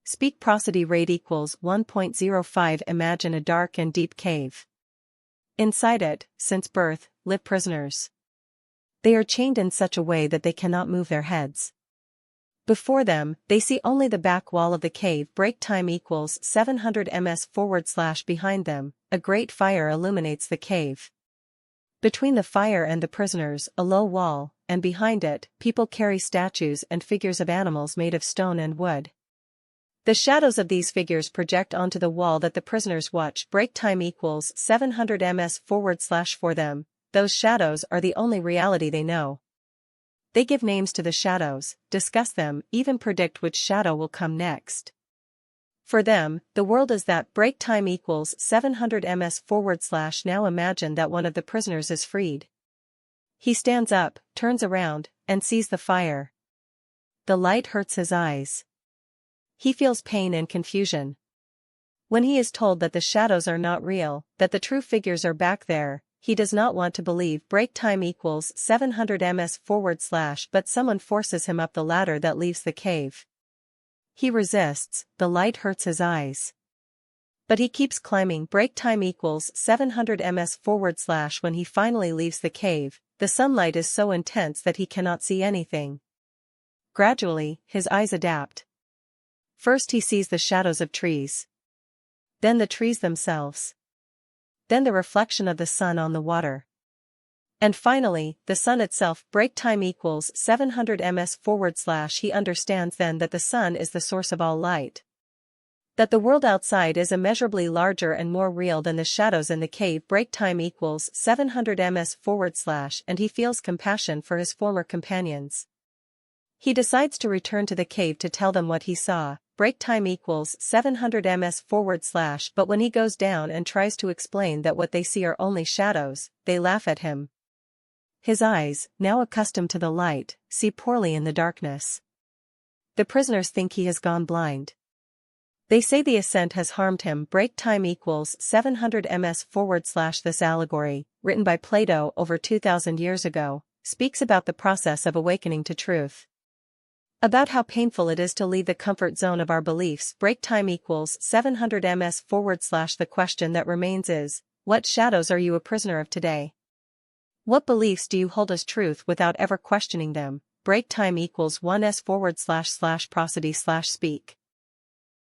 Speak prosody rate equals 1.05. Imagine a dark and deep cave. Inside it, since birth, live prisoners. They are chained in such a way that they cannot move their heads. Before them, they see only the back wall of the cave. Break time equals 700 ms / behind them, a great fire illuminates the cave. Between the fire and the prisoners, a low wall, and behind it, people carry statues and figures of animals made of stone and wood. The shadows of these figures project onto the wall that the prisoners watch. Break time equals 700 ms / for them. Those shadows are the only reality they know. They give names to the shadows, discuss them, even predict which shadow will come next. For them, the world is that. Break time equals 700 ms / Now imagine that one of the prisoners is freed. He stands up, turns around, and sees the fire. The light hurts his eyes. He feels pain and confusion. When he is told that the shadows are not real, that the true figures are back there, he does not want to believe. Break time equals 700 ms / but someone forces him up the ladder that leaves the cave. He resists, the light hurts his eyes. But he keeps climbing. Break time equals 700 ms / when he finally leaves the cave, the sunlight is so intense that he cannot see anything. Gradually, his eyes adapt. First he sees the shadows of trees. Then the trees themselves. Then the reflection of the sun on the water. And finally, the sun itself. Break time equals 700 ms / He understands then that the sun is the source of all light. That the world outside is immeasurably larger and more real than the shadows in the cave. Break time equals 700 ms / and he feels compassion for his former companions. He decides to return to the cave to tell them what he saw. Break time equals 700 ms / but when he goes down and tries to explain that what they see are only shadows, they laugh at him. His eyes, now accustomed to the light, see poorly in the darkness. The prisoners think he has gone blind. They say the ascent has harmed him. Break time equals 700 ms / This allegory, written by Plato over 2,000 years ago, speaks about the process of awakening to truth. About how painful it is to leave the comfort zone of our beliefs. Break time equals 700 ms / The question that remains is, what shadows are you a prisoner of today? What beliefs do you hold as truth without ever questioning them? Break time equals 1s / prosody / speak.